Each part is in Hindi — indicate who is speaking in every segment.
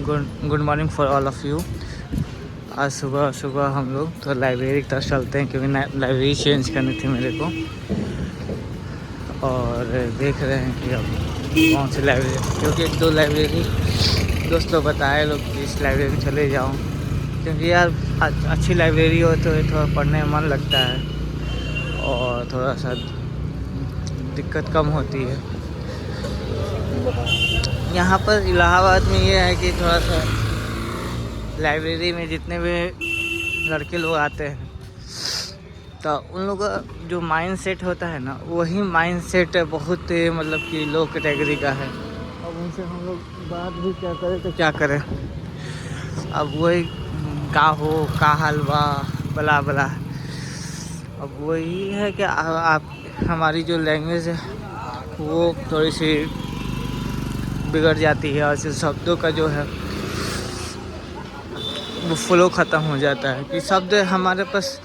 Speaker 1: Good morning for all of you. आज सुबह सुबह हम लोग तो लाइब्रेरी की तरफ चलते हैं क्योंकि लाइब्रेरी चेंज करनी थी मेरे को। और देख रहे हैं कि अब कौन सी लाइब्रेरी, क्योंकि एक दो लाइब्रेरी दोस्त लोग बताए लोग कि इस लाइब्रेरी में चले जाऊँ, क्योंकि यार अच्छी लाइब्रेरी हो तो थोड़ा पढ़ने में मन लगता है और थोड़ा सा दिक्कत कम होती है। यहाँ पर इलाहाबाद में ये है कि थोड़ा सा लाइब्रेरी में जितने भी लड़के लोग आते हैं तो उन लोगों का जो माइंड सेट होता है ना, वही माइंड सेट बहुत मतलब कि लो कैटेगरी का है। अब उनसे हम लोग बात भी क्या करें तो क्या करें, अब वही का हो का हलवा बला बला। अब वही है कि आप हमारी जो लैंग्वेज है वो थोड़ी सी बिगड़ जाती है और शब्दों का जो है वो फ्लो ख़त्म हो जाता है कि शब्द हमारे पास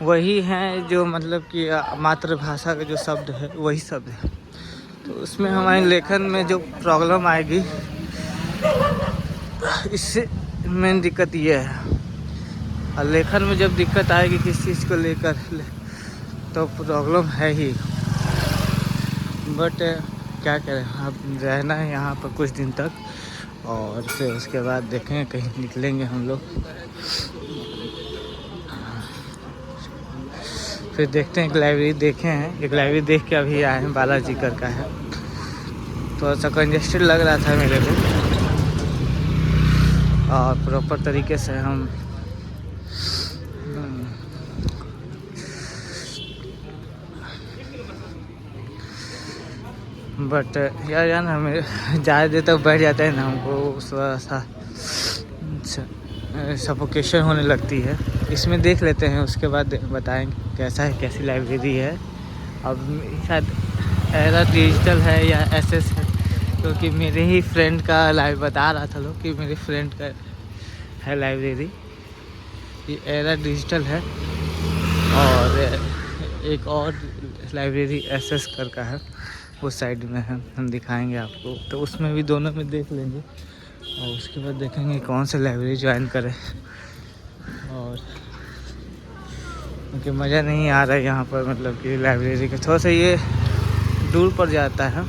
Speaker 1: वही हैं जो मतलब कि मातृभाषा के जो शब्द है वही शब्द है। तो उसमें हमारे लेखन में जो प्रॉब्लम आएगी, इससे मेन दिक्कत ये है। और लेखन में जब दिक्कत आएगी किस चीज़ को लेकर तो प्रॉब्लम है ही। बट क्या करें, अब रहना है यहाँ पर कुछ दिन तक और फिर उसके बाद देखेंगे कहीं निकलेंगे हम लोग। फिर देखते हैं, एक लाइब्रेरी देखे हैं, एक लाइब्रेरी देख के अभी आए हैं, बालाजी कर का है। थोड़ा सा कंजेस्टेड लग रहा था मेरे को और प्रॉपर तरीके से हम बट यार हमें ज़्यादा देर तक बैठ जाता है ना, हमको थोड़ा सा सफोकेशन होने लगती है। इसमें देख लेते हैं, उसके बाद बताएंगे कैसा है, कैसी लाइब्रेरी है। अब शायद एरा डिजिटल है या एसएस है, क्योंकि मेरे ही फ्रेंड का बता रहा था लोग कि मेरे फ्रेंड का है लाइब्रेरी, ये एरा डिजिटल है। और एक और लाइब्रेरी एसएस कर का है, उस साइड में है, हम दिखाएंगे आपको। तो उसमें भी दोनों में देख लेंगे और उसके बाद देखेंगे कौन सा लाइब्रेरी ज्वाइन करें। और क्योंकि मज़ा नहीं आ रहा है यहाँ पर, मतलब कि लाइब्रेरी का थोड़ा सा ये दूर पड़ जाता है।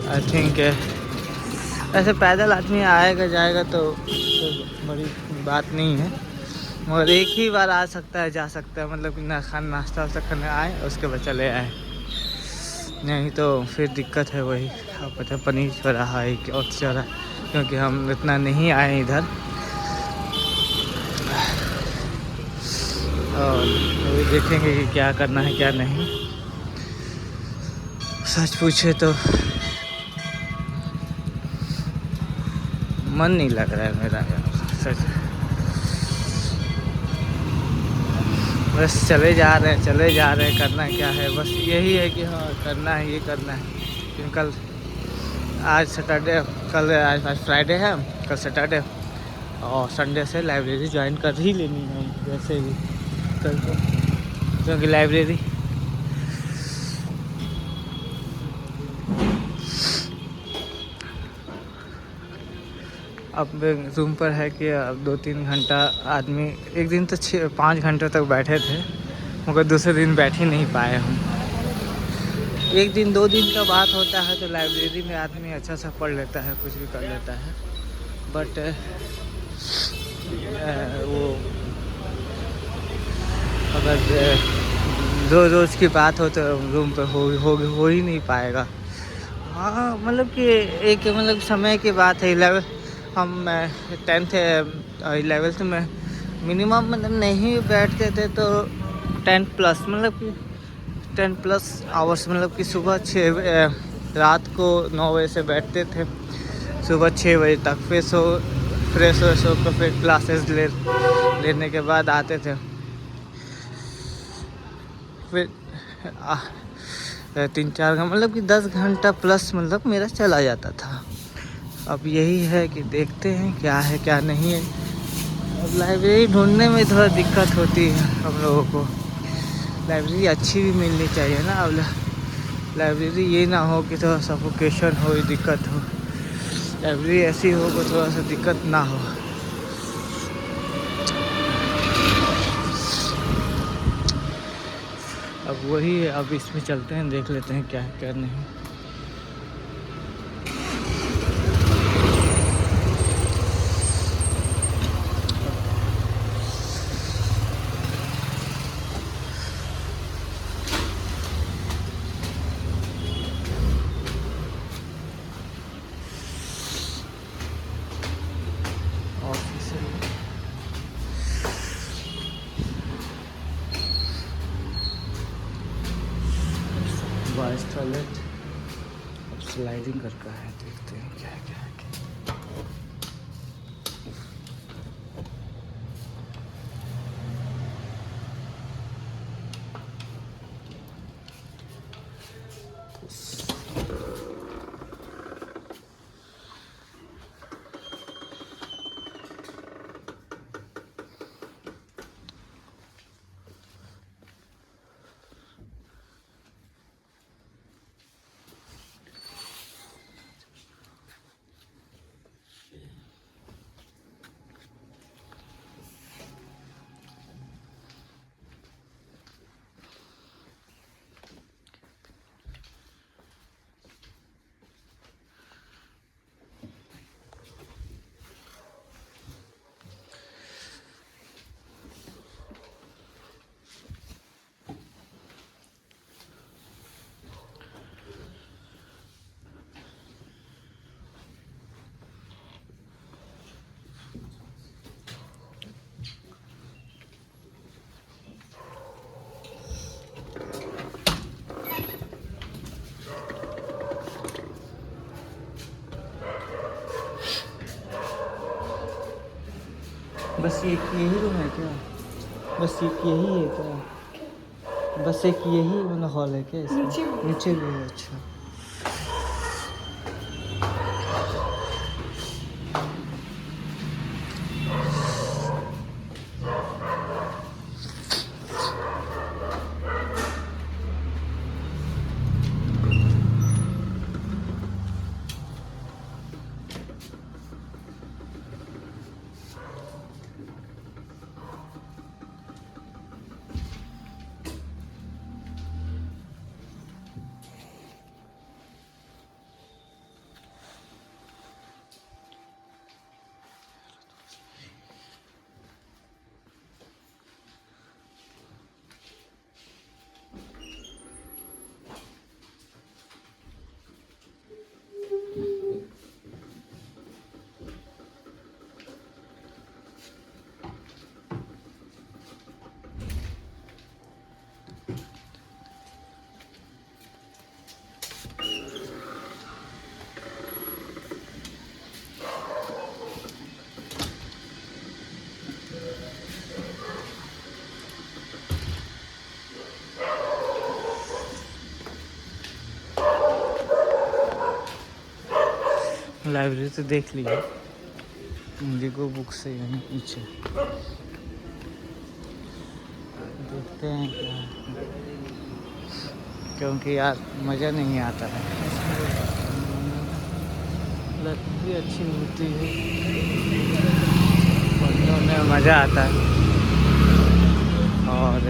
Speaker 1: आई थिंक ऐसे पैदल आदमी आएगा जाएगा तो बड़ी बात नहीं है, मगर एक ही बार आ सकता है जा सकता है, मतलब कि नाश्ता वास्ता करने आए उसके बाद चले आए, नहीं तो फिर दिक्कत है। वही आप पता पनीर चौराहा है कि और चौराहा, क्योंकि हम इतना नहीं आए इधर। और अभी देखेंगे कि क्या करना है क्या नहीं। सच पूछे तो मन नहीं लग रहा है मेरा यार, सच। बस चले जा रहे हैं, करना क्या है, बस यही है कि हाँ करना है, ये करना है। क्योंकि कल आज सैटरडे, कल आज फ्राइडे है, कल सैटरडे और संडे से लाइब्रेरी ज्वाइन कर ही लेनी है वैसे भी कल को, क्योंकि लाइब्रेरी अब रूम पर है कि अब 2-3 घंटा आदमी, एक दिन तो 6-5 घंटे तक बैठे थे, मगर दूसरे दिन बैठ ही नहीं पाए हम। एक दिन 2 दिन का बात होता है तो लाइब्रेरी में आदमी अच्छा सा पढ़ लेता है, कुछ भी कर लेता है। बट वो अगर रोज़ की बात हो तो रूम पर हो ही नहीं पाएगा। हाँ मतलब कि एक मतलब समय की बात है। हम 10th 11th में मिनिमम मतलब नहीं बैठते थे तो 10+ मतलब कि 10+ आवर्स, मतलब कि सुबह 6 रात को 9 बजे से बैठते थे सुबह 6 बजे तक। फिर फ्रेश हो कर फिर क्लासेस लेने के बाद आते थे। फिर 3-4 घंटा मतलब कि 10 घंटा प्लस मतलब मेरा चला जाता था। अब यही है कि देखते हैं क्या है क्या नहीं है। अब लाइब्रेरी ढूंढने में थोड़ा दिक्कत होती है हम लोगों को, लाइब्रेरी अच्छी भी मिलनी चाहिए ना। अब लाइब्रेरी ये ना हो कि थोड़ा सफोकेशन हो, दिक्कत हो। लाइब्रेरी ऐसी हो को थोड़ा सा दिक्कत ना हो। अब वही है, अब इसमें चलते हैं, देख लेते हैं क्या है क्या नहीं। ऑफिस है, बॉयज टॉयलेट। अब स्लाइडिंग करका है, देखते हैं क्या है क्या है क्या। बस एक यही रूम है क्या? बस एक यही है क्या? बस एक यही मतलब हॉल है क्या इसमें? नीचे भी है, अच्छा। लाइब्रेरी तो देख लिया, इंडिगो बुक से यानी पीछे देखते हैं क्या है। क्योंकि यार मज़ा नहीं आता है, भी अच्छी होती है, पढ़ने में मज़ा आता है। और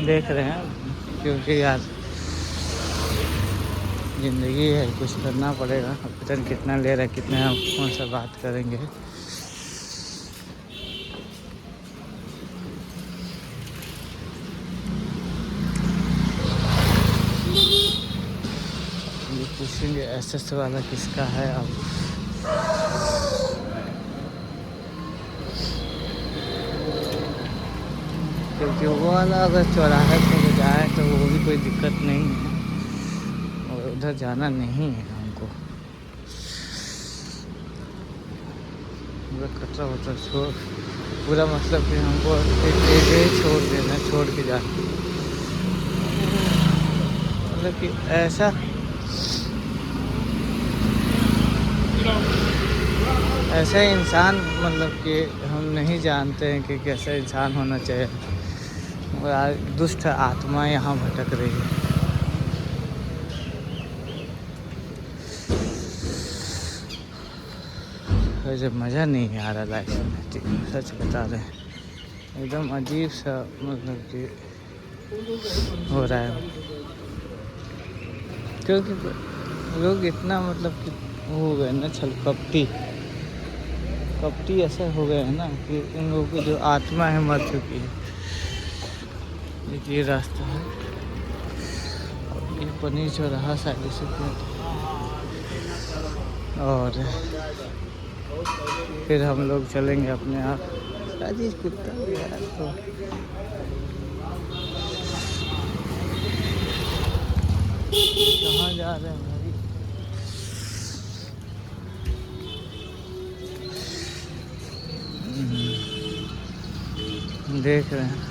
Speaker 1: देख रहे हैं क्योंकि यार ज़िंदगी है, कुछ करना पड़ेगा। अब पता नहीं कितना ले रहा है, कितने हम कौन सा बात करेंगे। ये पूछेंगे एसएस वाला किसका है। अब क्योंकि वो वाला अगर चौराहे पर जाए तो वो भी कोई दिक्कत नहीं है, और उधर जाना नहीं है हमको। पूरा कचरा वचरा छोड़, पूरा मतलब कि हमको एक जगह छोड़ देना, छोड़ के जाना, मतलब कि ऐसा इंसान, मतलब कि हम नहीं जानते हैं कि कैसा इंसान होना चाहिए। और आज दुष्ट आत्मा यहाँ भटक रही है। वैसे मज़ा नहीं आ रहा लाइफ में, सच बता रहे हैं। एकदम अजीब सा मतलब कि हो रहा है, क्योंकि लोग इतना मतलब कि हो गए ना कपटी ऐसे हो गए हैं ना कि इन लोगों की जो आत्मा है मर चुकी है। ये रास्ता है और ये पनीर चौराहा साइड से और फिर हम लोग चलेंगे अपने आप। राजेश कुत्ता यार तो कहाँ जा रहे हैं भाई? देख रहे हैं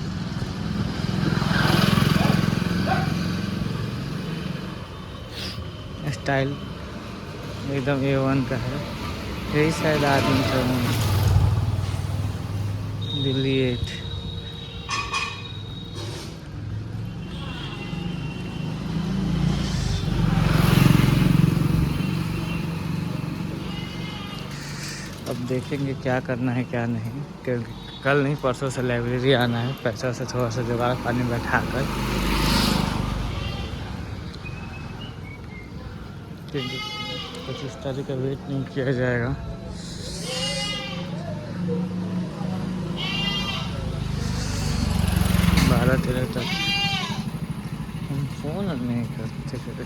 Speaker 1: स्टाइल एकदम A1 का है। यही शायद आदमी सब दिल्ली 8। अब देखेंगे क्या करना है क्या नहीं, क्योंकि कल नहीं परसों से लाइब्रेरी आना है। पैसा से थोड़ा सा जुगाड़ पानी बैठा कर, क्योंकि 25 तारीख का वेट नहीं किया जाएगा। बारह 13 तक हम फ़ोन नहीं करते फिर।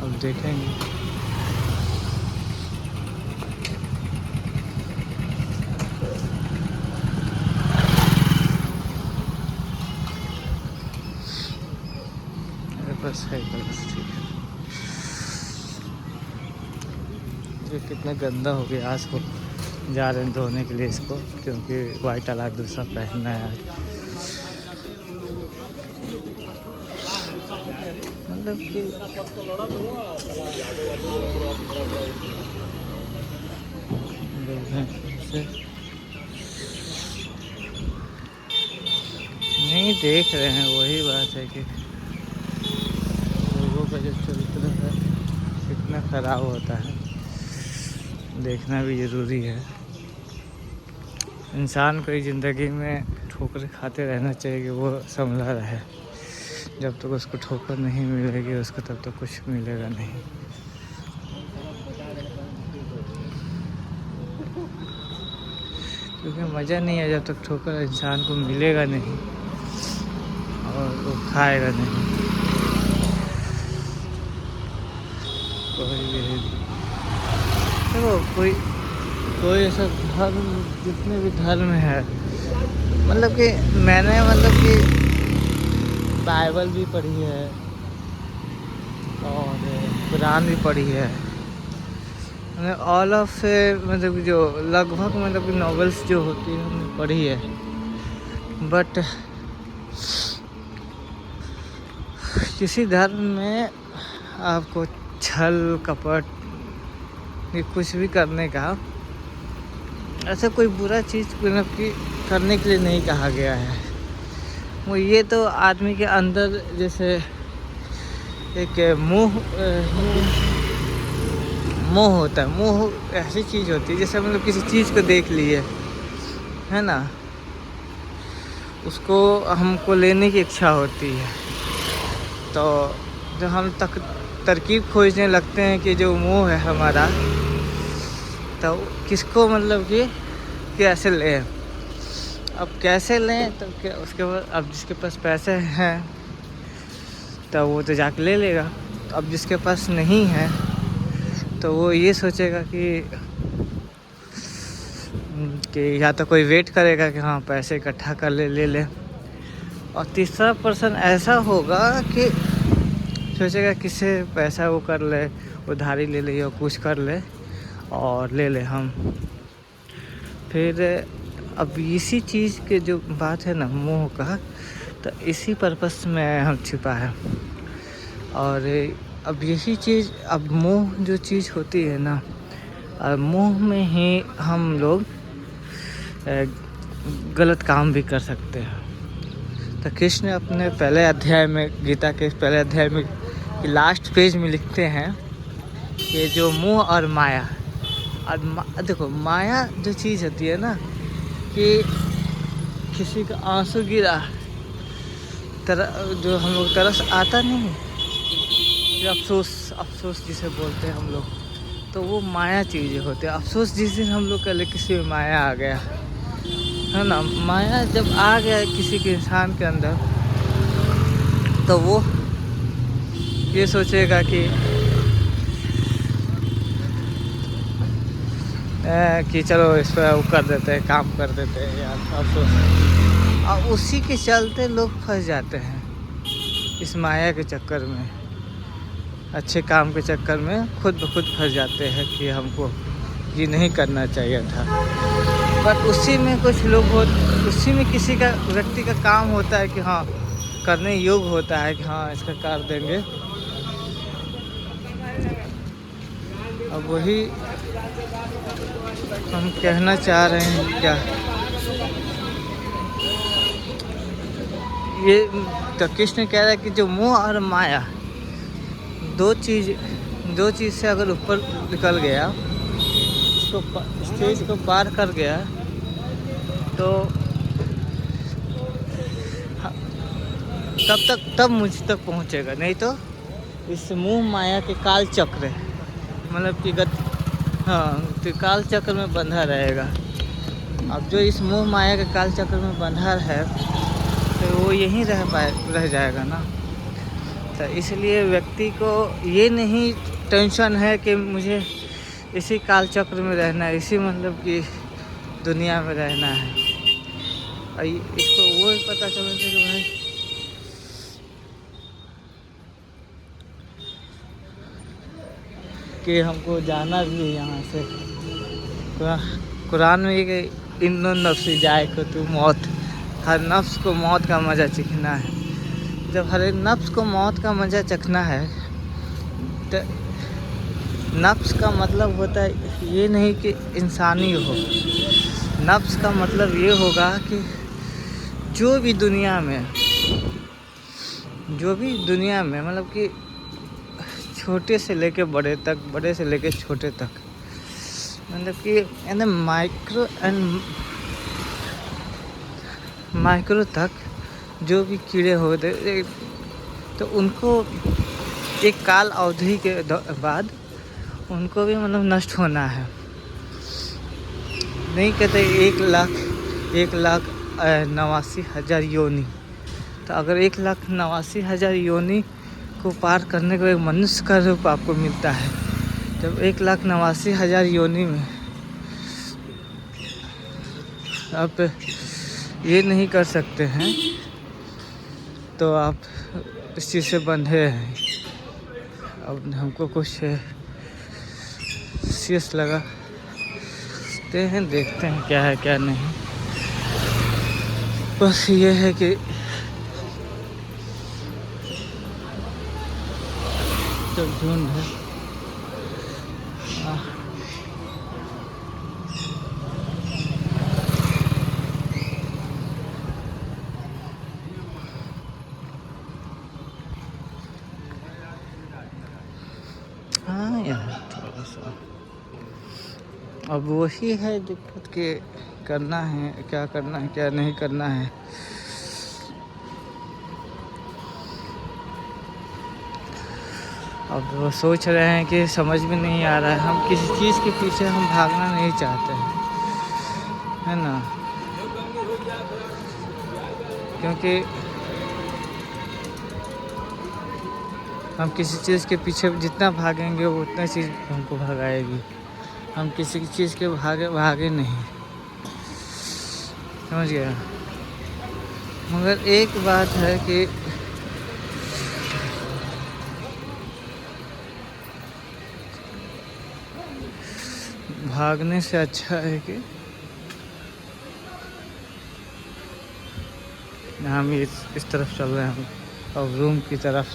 Speaker 1: अब देखेंगे। मेरे पास है बस, ठीक है। ये कितना गंदा हो गया। आज को जा रहे हैं धोने के लिए इसको, क्योंकि वाइट वाला दूसरा पहनना है आज। मतलब कि नहीं देख रहे हैं, वही बात है कि लोगों का जो चरित्र है कितना ख़राब होता है, देखना भी ज़रूरी है। इंसान को ज़िंदगी में ठोकर खाते रहना चाहिए कि वो संभला रहे। जब तक उसको ठोकर नहीं मिलेगी उसको तब तक कुछ मिलेगा नहीं। क्योंकि मज़ा नहीं है जब तक ठोकर इंसान को मिलेगा नहीं और वो खाएगा नहीं। देखो कोई ऐसा धर्म, जितने भी धर्म है, मतलब कि मैंने मतलब कि बाइबल भी पढ़ी है और कुरान भी पढ़ी है। मैंने ऑल ऑफ मतलब जो लगभग मतलब कि नॉवेल्स जो होती है हमने पढ़ी है। बट किसी धर्म में आपको छल कपट ये कुछ भी करने का ऐसा कोई बुरा चीज़ मतलब कि करने के लिए नहीं कहा गया है। वो ये तो आदमी के अंदर जैसे एक मोह होता है। मोह ऐसी चीज़ होती है जैसे मतलब किसी चीज़ को देख लिए है ना, उसको हमको लेने की इच्छा होती है। तो जब हम तरकीब खोजने लगते हैं कि जो मोह है हमारा, तो किसको मतलब कि कैसे लें। अब कैसे लें तो क्या, उसके बाद अब जिसके पास पैसे हैं तो वो तो जाके ले लेगा। तो अब जिसके पास नहीं है तो वो ये सोचेगा कि या तो कोई वेट करेगा कि हाँ पैसे इकट्ठा कर ले ले। और तीसरा पर्सन ऐसा होगा कि सोचेगा किससे पैसा वो कर ले, उधारी ले ले या कुछ कर ले और ले ले हम। फिर अब इसी चीज़ के जो बात है ना मोह का, तो इसी पर्पस में हम छिपा है। और अब यही चीज़, अब मोह जो चीज़ होती है ना, मोह में ही हम लोग गलत काम भी कर सकते हैं। तो कृष्ण अपने पहले अध्याय में, गीता के पहले अध्याय में लास्ट पेज में लिखते हैं कि जो मोह और माया, और देखो माया जो चीज़ होती है ना, कि किसी का आंसू गिरा जो हम लोग तरस आता नहीं, ये अफसोस जिसे बोलते हैं हम लोग, तो वो माया चीज़ें होती है। अफसोस जिस दिन हम लोग कह किसी में माया आ गया है ना, माया जब आ गया किसी के इंसान के अंदर, तो वो ये सोचेगा कि चलो इस पर वो कर देते हैं, काम कर देते हैं यार, अफसोस। और उसी के चलते लोग फंस जाते हैं इस माया के चक्कर में, अच्छे काम के चक्कर में खुद ब खुद फंस जाते हैं कि हमको ये नहीं करना चाहिए था। पर उसी में कुछ लोग उसी में किसी का व्यक्ति का काम होता है कि हाँ करने योग्य होता है कि हाँ इसका कर देंगे। अब वही हम कहना चाह रहे हैं क्या, ये तो कृष्ण कह रहा है कि जो मोह और माया दो चीज़ से अगर ऊपर निकल गया, तो स्टेज को पार कर गया, तो तब मुझ तक पहुंचेगा। नहीं तो इस मोह माया के काल चक्र, मतलब कि तो काल चक्र में बंधा रहेगा। अब जो इस मोह माया के काल चक्र में बंधा है, तो वो यहीं रह जाएगा ना। तो इसलिए व्यक्ति को ये नहीं टेंशन है कि मुझे इसी काल चक्र में रहना है, इसी मतलब कि दुनिया में रहना है। और इसको वो ही पता चलना चाहिए कि भाई कि हमको जाना भी है यहाँ से। कुरान में ये इन नफ्सी जाए को तू मौत, हर नफ्स को मौत का मज़ा चखना है। जब हर एक नफ्स को मौत का मज़ा चखना है, तो नफ्स का मतलब होता है ये नहीं कि इंसानी हो, नफ्स का मतलब ये होगा कि जो भी दुनिया में मतलब कि छोटे से लेके बड़े तक, बड़े से लेके छोटे तक, मतलब कि माइक्रो तक जो भी कीड़े होते, तो उनको एक काल अवधि के बाद उनको भी मतलब नष्ट होना है। नहीं कहते 1,89,000 योनि, तो अगर 1,89,000 योनि को पार करने को एक मनुष्य का रूप आपको मिलता है, जब 1,89,000 योनि में आप ये नहीं कर सकते हैं, तो आप इस चीज़ से बंधे हैं। अब हमको कुछ सीरियस लगा, देखते हैं क्या है क्या नहीं। बस ये है कि तो झुंड है, हाँ यार थोड़ा सा। अब वही है दिक्कत के करना है क्या करना है क्या नहीं करना है। अब वो सोच रहे हैं कि समझ में नहीं आ रहा है, हम किसी चीज़ के पीछे हम भागना नहीं चाहते हैं, है ना, क्योंकि हम किसी चीज़ के पीछे जितना भागेंगे वो उतना चीज़ हमको भगाएगी। हम किसी चीज़ के भागे नहीं, समझ गया। मगर एक बात है कि भागने से अच्छा है कि हम इस तरफ चल रहे हैं, अब रूम की तरफ।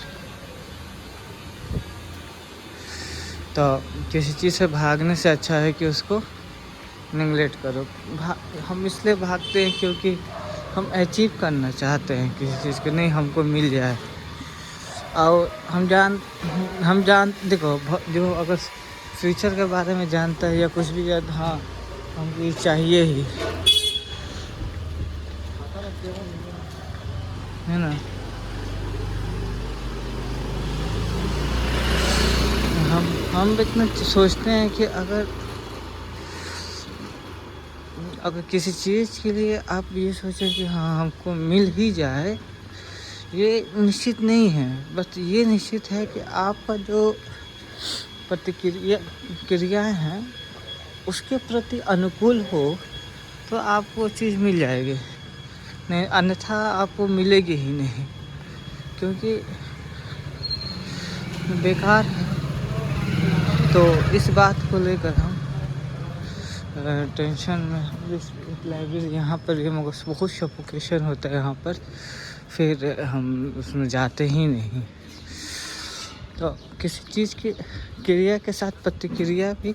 Speaker 1: तो किसी चीज़ से भागने से अच्छा है कि उसको नेगलेक्ट करो। हम इसलिए भागते हैं क्योंकि हम अचीव करना चाहते हैं किसी चीज़ को, नहीं हमको मिल जाए। और हम जान देखो जो अगर फ्यूचर के बारे में जानता है या कुछ भी जानता, हाँ हमको ये चाहिए ही, है ना। हम इतना सोचते हैं कि अगर किसी चीज़ के लिए आप ये सोचें कि हाँ हमको मिल ही जाए, ये निश्चित नहीं है। बस ये निश्चित है कि आपका जो क्रियाएं हैं उसके प्रति अनुकूल हो तो आपको वो चीज़ मिल जाएगी, नहीं अन्यथा आपको मिलेगी ही नहीं, क्योंकि बेकार है। तो इस बात को लेकर हम टेंशन में, इस लाइब्रेरी यहाँ पर ये बहुत सफोकेशन होता है यहाँ पर, फिर हम उसमें जाते ही नहीं। तो किसी चीज़ की क्रिया के साथ प्रतिक्रिया भी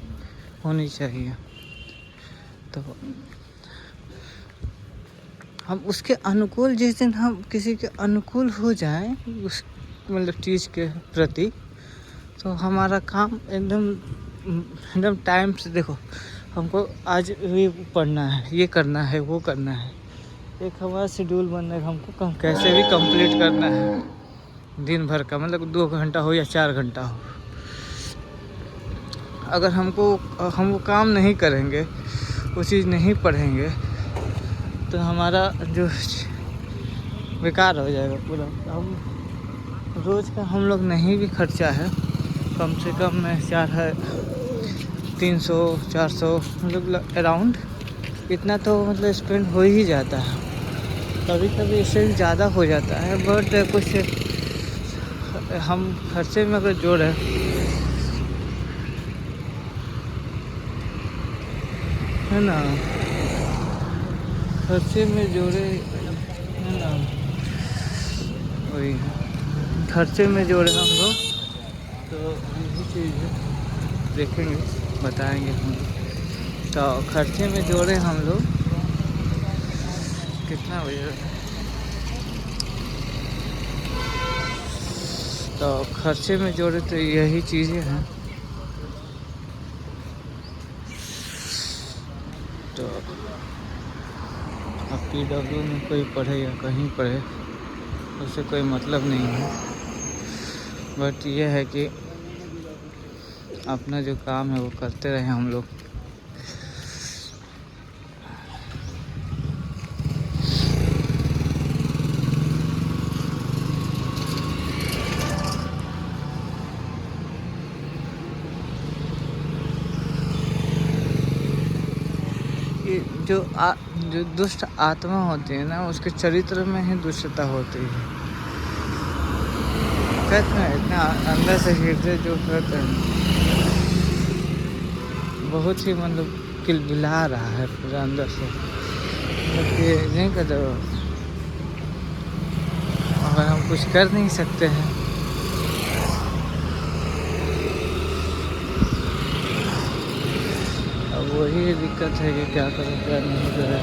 Speaker 1: होनी चाहिए, तो हम उसके अनुकूल, जिस दिन हम किसी के अनुकूल हो जाएं उस मतलब चीज़ के प्रति, तो हमारा काम एकदम टाइम से, देखो हमको आज ये पढ़ना है, ये करना है, वो करना है, एक हमारा शेड्यूल बनना है, हमको कैसे भी कंप्लीट करना है दिन भर का, मतलब 2 घंटा हो या 4 घंटा हो। अगर हम वो काम नहीं करेंगे, वो चीज़ नहीं पढ़ेंगे, तो हमारा जो बेकार हो जाएगा पूरा। हम रोज़ का हम लोग नहीं भी खर्चा है, कम से कम में 300-400 मतलब अराउंड इतना तो मतलब स्पेंड हो ही जाता है, कभी कभी इससे ज़्यादा हो जाता है। बट कुछ हम खर्चे में अगर जोड़े, है ना, खर्चे में जोड़े, है ना, वही खर्चे में जोड़े हम लोग, तो यही चीज़ देखेंगे, बताएंगे हम। तो खर्चे में जोड़े हम लोग कितना बजे, तो खर्चे में जोड़े तो यही चीज़ें हैं। तो अब PW में कोई पढ़े या कहीं पढ़े उससे कोई मतलब नहीं है, बट ये है कि अपना जो काम है वो करते रहे हम लोग। जो दुष्ट आत्मा होती है ना, उसके चरित्र में ही दुष्टता होती है। कहते हैं इतना अंदर से हृदय जो कहते हैं बहुत ही मतलब किलबिला रहा है पूरा अंदर से, मतलब नहीं कहते, अगर हम कुछ कर नहीं सकते हैं वही दिक्कत है कि क्या करें क्या नहीं करें।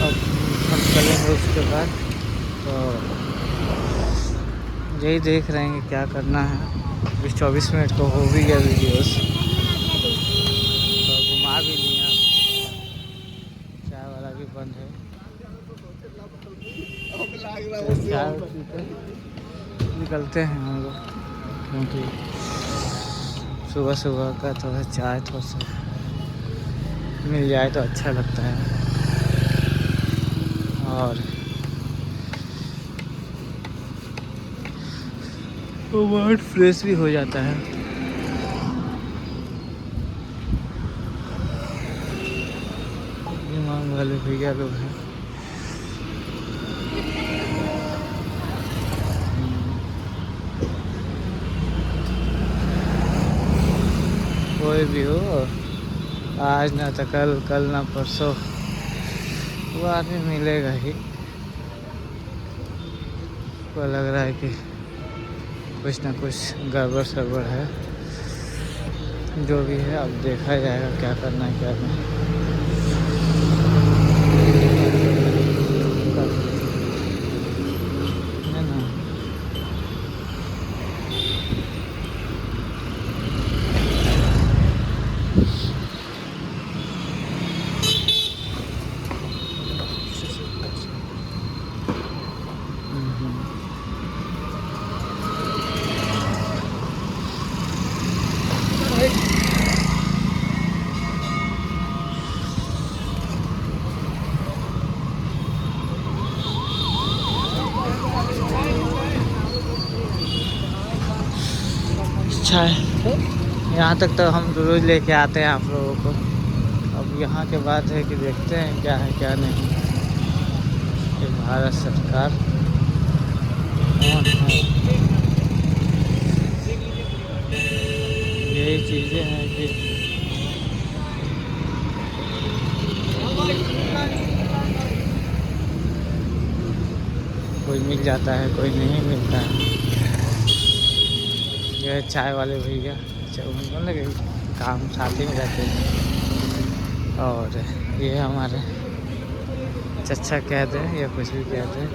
Speaker 1: अब हम चलेंगे उसके बाद, तो यही देख रहे हैं कि क्या करना है। 24 मिनट को हो भी गया वीडियोस, तो घुमा भी लिया, चाय वाला भी बंद है, तो चाय पीते निकलते हैं हम लोग, क्योंकि सुबह सुबह का थोड़ा चाय थोड़ा सा मिल जाए तो अच्छा लगता है, और तो माइंड फ्रेश भी हो जाता है। दिमाग वाले भैया लोग हैं, कोई भी हो, आज ना तो कल, कल ना परसों वो आदमी मिलेगा ही। को लग रहा है कि कुछ ना कुछ गड़बड़ सड़बड़ है। जो भी है अब देखा जाएगा क्या करना है क्या नहीं। है ना। अच्छा है, यहाँ तक तो हम रोज लेके आते हैं आप लोगों को। अब यहाँ के बाद है कि देखते हैं क्या है क्या नहीं। ये भारत सरकार कौन है, यही चीज़ें हैं कि कोई मिल जाता है कोई नहीं मिलता है। ये चाय वाले भैया उनको लगे काम साथ ही में रहते हैं। और ये हमारे चचा कहते हैं या कुछ भी कहते हैं।